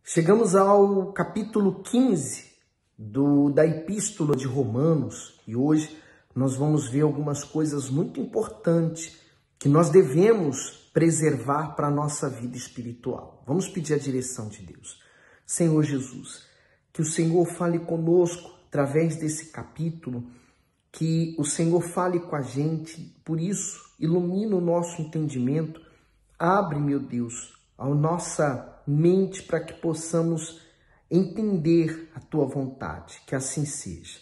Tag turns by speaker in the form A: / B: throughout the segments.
A: Chegamos ao capítulo 15 da Epístola de Romanos e hoje nós vamos ver algumas coisas muito importantes que nós devemos preservar para a nossa vida espiritual. Vamos pedir a direção de Deus. Senhor Jesus, que o Senhor fale conosco através desse capítulo, que o Senhor fale com a gente, por isso ilumina o nosso entendimento, abre, meu Deus, a nossa mente para que possamos entender a Tua vontade, que assim seja.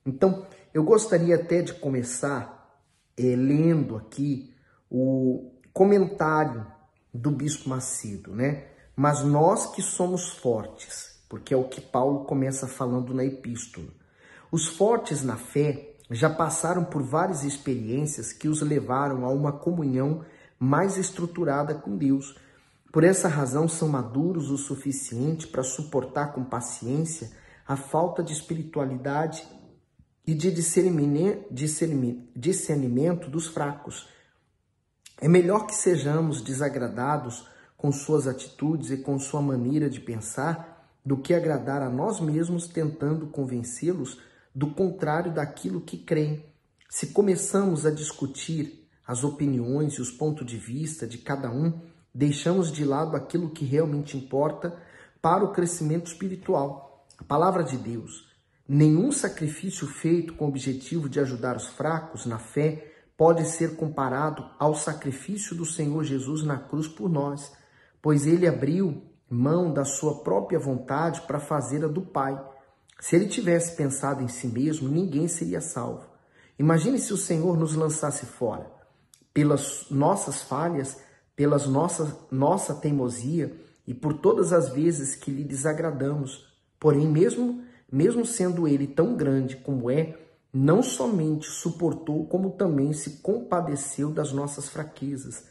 A: Então, eu gostaria até de começar lendo aqui o comentário do Bispo Macedo, né? Mas nós que somos fortes, porque é o que Paulo começa falando na epístola. Os fortes na fé já passaram por várias experiências que os levaram a uma comunhão mais estruturada com Deus. Por essa razão, são maduros o suficiente para suportar com paciência a falta de espiritualidade e de discernimento dos fracos. É melhor que sejamos desagradados com suas atitudes e com sua maneira de pensar do que agradar a nós mesmos tentando convencê-los do contrário daquilo que creem. Se começamos a discutir as opiniões e os pontos de vista de cada um, deixamos de lado aquilo que realmente importa para o crescimento espiritual. A palavra de Deus. Nenhum sacrifício feito com o objetivo de ajudar os fracos na fé pode ser comparado ao sacrifício do Senhor Jesus na cruz por nós, pois ele abriu mão da sua própria vontade para fazer a do Pai. Se ele tivesse pensado em si mesmo, ninguém seria salvo. Imagine se o Senhor nos lançasse fora. Pelas nossas falhas, pelas nossa teimosia e por todas as vezes que lhe desagradamos. Porém, mesmo sendo ele tão grande como é, não somente suportou, como também se compadeceu das nossas fraquezas.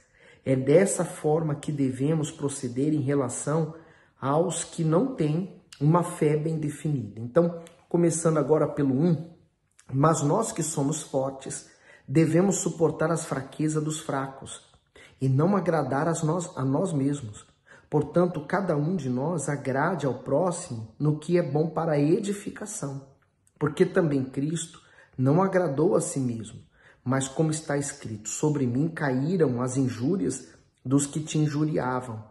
A: É dessa forma que devemos proceder em relação aos que não têm uma fé bem definida. Então, começando agora pelo 1, mas nós que somos fortes, devemos suportar as fraquezas dos fracos e não agradar a nós mesmos. Portanto, cada um de nós agrade ao próximo no que é bom para a edificação. Porque também Cristo não agradou a si mesmo, mas como está escrito, sobre mim caíram as injúrias dos que te injuriavam.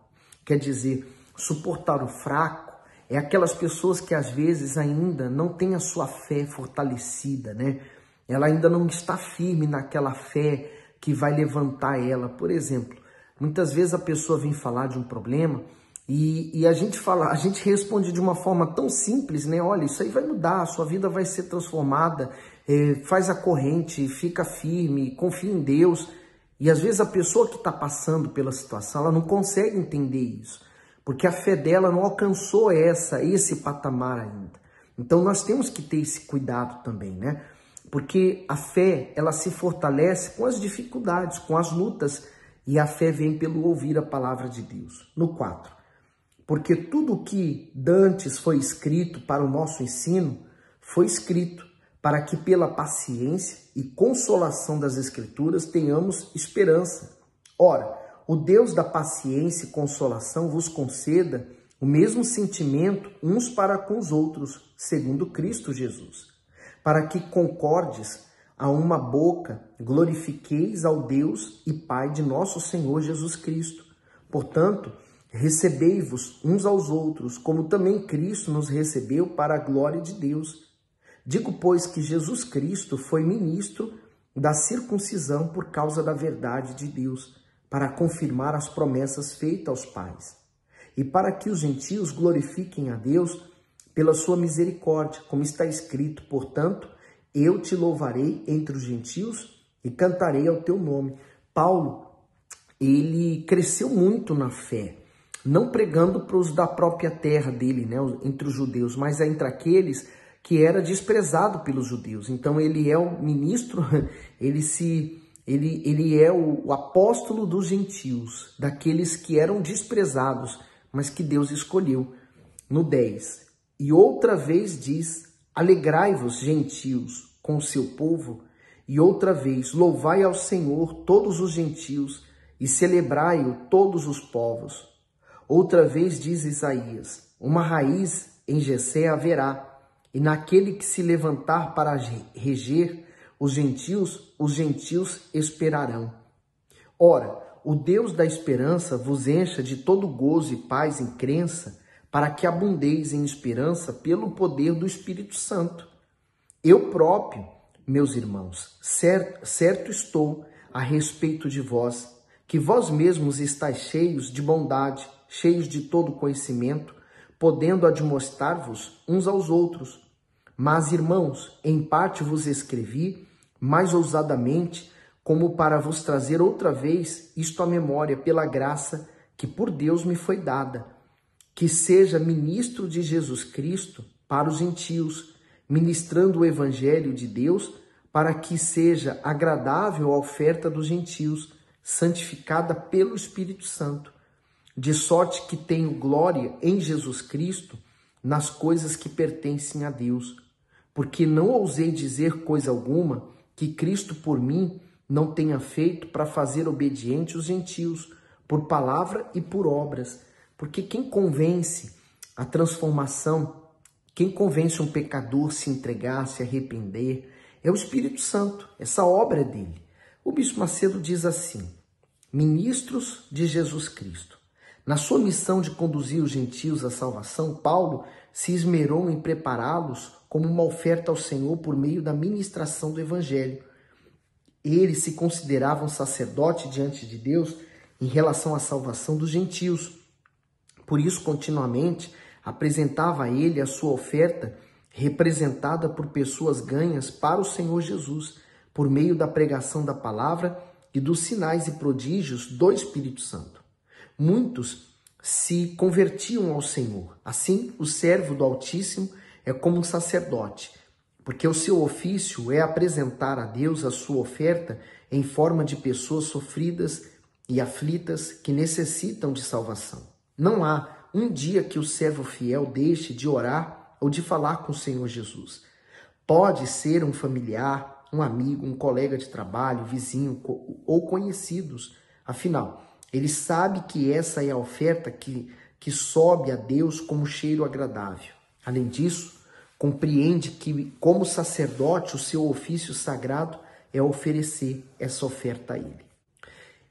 A: Quer dizer, suportar o fraco é aquelas pessoas que às vezes ainda não têm a sua fé fortalecida, né? Ela ainda não está firme naquela fé que vai levantar ela. Por exemplo, muitas vezes a pessoa vem falar de um problema e a gente responde de uma forma tão simples, né? Olha, isso aí vai mudar, a sua vida vai ser transformada, faz a corrente, fica firme, confia em Deus. E às vezes a pessoa que está passando pela situação, ela não consegue entender isso, porque a fé dela não alcançou esse patamar ainda. Então nós temos que ter esse cuidado também, né? Porque a fé, ela se fortalece com as dificuldades, com as lutas, e a fé vem pelo ouvir a palavra de Deus. No 4, porque tudo o que dantes foi escrito para o nosso ensino, foi escrito para que pela paciência e consolação das Escrituras tenhamos esperança. Ora, o Deus da paciência e consolação vos conceda o mesmo sentimento uns para com os outros, segundo Cristo Jesus, para que concordes a uma boca, glorifiqueis ao Deus e Pai de nosso Senhor Jesus Cristo. Portanto, recebei-vos uns aos outros, como também Cristo nos recebeu para a glória de Deus. Digo, pois, que Jesus Cristo foi ministro da circuncisão por causa da verdade de Deus, para confirmar as promessas feitas aos pais, e para que os gentios glorifiquem a Deus pela sua misericórdia, como está escrito, portanto, eu te louvarei entre os gentios e cantarei ao teu nome. Paulo, ele cresceu muito na fé, não pregando para os da própria terra dele, né, entre os judeus, mas entre aqueles que era desprezado pelos judeus. Então ele é o ministro, ele é o apóstolo dos gentios, daqueles que eram desprezados, mas que Deus escolheu. No 10, e outra vez diz, alegrai-vos, gentios, com o seu povo, e outra vez, louvai ao Senhor todos os gentios, e celebrai-o todos os povos. Outra vez diz Isaías: uma raiz em Jessé haverá, e naquele que se levantar para reger os gentios esperarão. Ora, o Deus da esperança vos encha de todo gozo e paz em crença, para que abundeis em esperança pelo poder do Espírito Santo. Eu próprio, meus irmãos, certo estou a respeito de vós, que vós mesmos estáis cheios de bondade, cheios de todo conhecimento, podendo admoestar-vos uns aos outros. Mas, irmãos, em parte vos escrevi, mais ousadamente, como para vos trazer outra vez isto à memória, pela graça que por Deus me foi dada, que seja ministro de Jesus Cristo para os gentios, ministrando o evangelho de Deus, para que seja agradável a oferta dos gentios, santificada pelo Espírito Santo, de sorte que tenho glória em Jesus Cristo nas coisas que pertencem a Deus, porque não ousei dizer coisa alguma que Cristo por mim não tenha feito para fazer obediente os gentios, por palavra e por obras. Porque quem convence a transformação, quem convence um pecador se entregar, se arrepender, é o Espírito Santo, essa obra é dele. O Bispo Macedo diz assim: ministros de Jesus Cristo. Na sua missão de conduzir os gentios à salvação, Paulo se esmerou em prepará-los como uma oferta ao Senhor por meio da ministração do Evangelho. Eles se consideravam sacerdote diante de Deus em relação à salvação dos gentios. Por isso, continuamente, apresentava a ele a sua oferta, representada por pessoas ganhas para o Senhor Jesus, por meio da pregação da palavra e dos sinais e prodígios do Espírito Santo. Muitos se convertiam ao Senhor. Assim, o servo do Altíssimo é como um sacerdote, porque o seu ofício é apresentar a Deus a sua oferta em forma de pessoas sofridas e aflitas que necessitam de salvação. Não há um dia que o servo fiel deixe de orar ou de falar com o Senhor Jesus. Pode ser um familiar, um amigo, um colega de trabalho, vizinho ou conhecidos. Afinal, ele sabe que essa é a oferta que sobe a Deus como cheiro agradável. Além disso, compreende que, como sacerdote, o seu ofício sagrado é oferecer essa oferta a ele.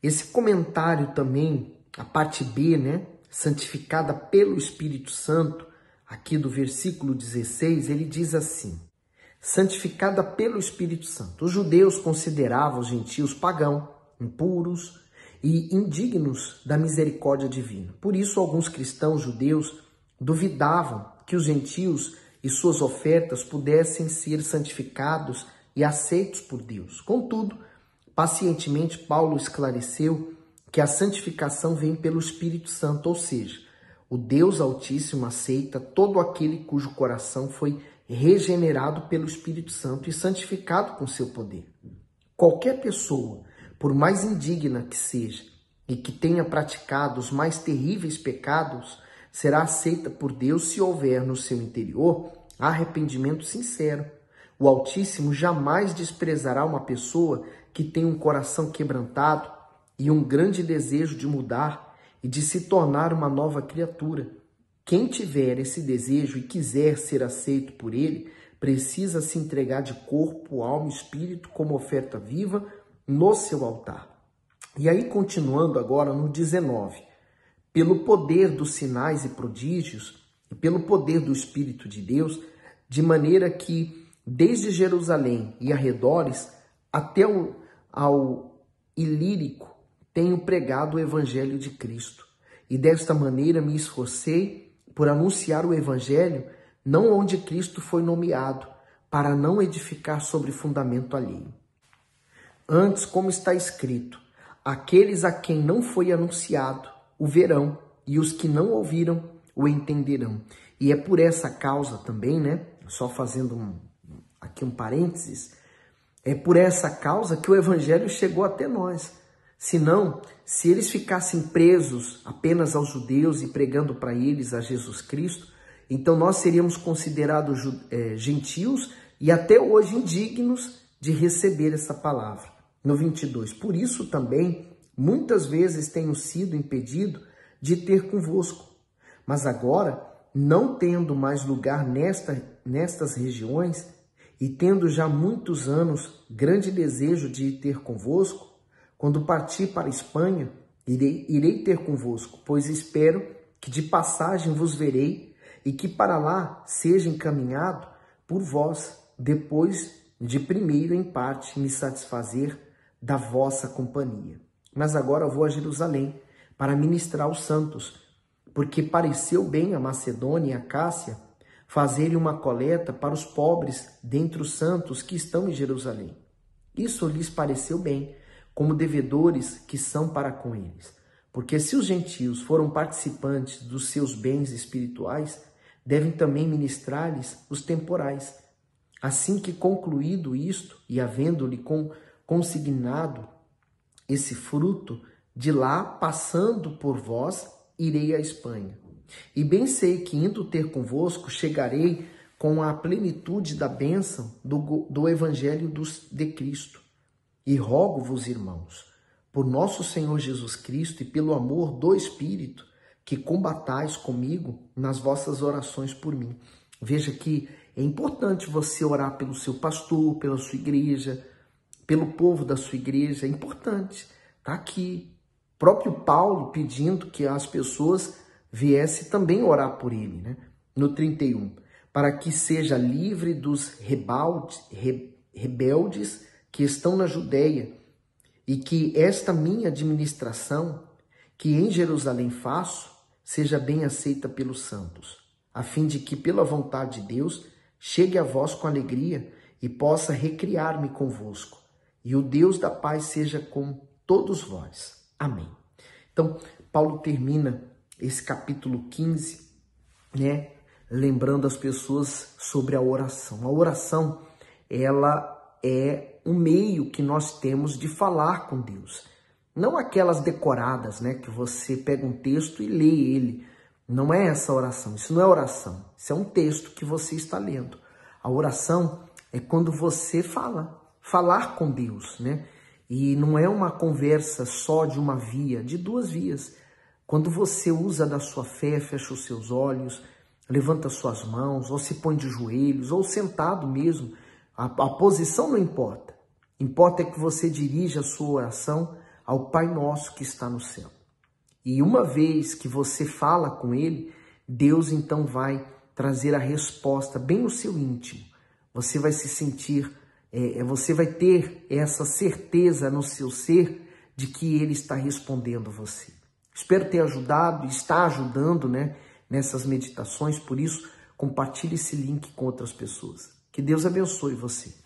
A: Esse comentário também, a parte B, santificada pelo Espírito Santo, aqui do versículo 16, ele diz assim: santificada pelo Espírito Santo. Os judeus consideravam os gentios pagãos, impuros e indignos da misericórdia divina. Por isso, alguns cristãos judeus duvidavam que os gentios e suas ofertas pudessem ser santificados e aceitos por Deus. Contudo, pacientemente, Paulo esclareceu que a santificação vem pelo Espírito Santo, ou seja, o Deus Altíssimo aceita todo aquele cujo coração foi regenerado pelo Espírito Santo e santificado com seu poder. Qualquer pessoa, por mais indigna que seja e que tenha praticado os mais terríveis pecados, será aceita por Deus se houver no seu interior arrependimento sincero. O Altíssimo jamais desprezará uma pessoa que tem um coração quebrantado e um grande desejo de mudar e de se tornar uma nova criatura. Quem tiver esse desejo e quiser ser aceito por ele, precisa se entregar de corpo, alma e espírito como oferta viva no seu altar. E aí, continuando agora no 19, pelo poder dos sinais e prodígios e pelo poder do Espírito de Deus, de maneira que desde Jerusalém e arredores até ao Ilírico tenho pregado o Evangelho de Cristo. E desta maneira me esforcei por anunciar o Evangelho não onde Cristo foi nomeado, para não edificar sobre fundamento alheio. Antes, como está escrito, aqueles a quem não foi anunciado o verão, e os que não ouviram o entenderão. E é por essa causa também, só fazendo aqui um parênteses, é por essa causa que o Evangelho chegou até nós. Senão, se eles ficassem presos apenas aos judeus e pregando para eles a Jesus Cristo, então nós seríamos considerados gentios e até hoje indignos de receber essa palavra. No 22, por isso também, muitas vezes tenho sido impedido de ter convosco. Mas agora, não tendo mais lugar nestas regiões, e tendo já muitos anos grande desejo de ir ter convosco, quando partir para a Espanha, irei ter convosco, pois espero que de passagem vos verei e que para lá seja encaminhado por vós, depois de primeiro em parte me satisfazer da vossa companhia. Mas agora vou a Jerusalém para ministrar aos santos, porque pareceu bem a Macedônia e a Cássia fazerem uma coleta para os pobres dentre os santos que estão em Jerusalém. Isso lhes pareceu bem, como devedores que são para com eles. Porque se os gentios foram participantes dos seus bens espirituais, devem também ministrar-lhes os temporais. Assim que concluído isto, e havendo-lhe consignado esse fruto, de lá, passando por vós, irei à Espanha. E bem sei que, indo ter convosco, chegarei com a plenitude da bênção do Evangelho de Cristo. E rogo-vos, irmãos, por nosso Senhor Jesus Cristo e pelo amor do Espírito, que combatais comigo nas vossas orações por mim. Veja que é importante você orar pelo seu pastor, pela sua igreja, pelo povo da sua igreja. É importante. Está aqui. O próprio Paulo pedindo que as pessoas viessem também orar por ele, né? No 31. Para que seja livre dos rebeldes que estão na Judéia, e que esta minha administração, que em Jerusalém faço, seja bem aceita pelos santos, a fim de que, pela vontade de Deus, chegue a vós com alegria e possa recriar-me convosco. E o Deus da paz seja com todos vós. Amém. Então, Paulo termina esse capítulo 15, né, lembrando as pessoas sobre a oração. A oração, ela é um meio que nós temos de falar com Deus. Não aquelas decoradas, né, que você pega um texto e lê ele. Não é essa oração, isso não é oração. Isso é um texto que você está lendo. A oração é quando você falar com Deus, né? E não é uma conversa só de uma via, de duas vias. Quando você usa da sua fé, fecha os seus olhos, levanta suas mãos, ou se põe de joelhos, ou sentado mesmo, a posição não importa. Importa é que você dirija a sua oração ao Pai Nosso que está no céu. E uma vez que você fala com Ele, Deus então vai trazer a resposta bem no seu íntimo. Você vai se sentir, você vai ter essa certeza no seu ser de que Ele está respondendo a você. Espero ter ajudado, está ajudando, né, nessas meditações. Por isso, compartilhe esse link com outras pessoas. Que Deus abençoe você.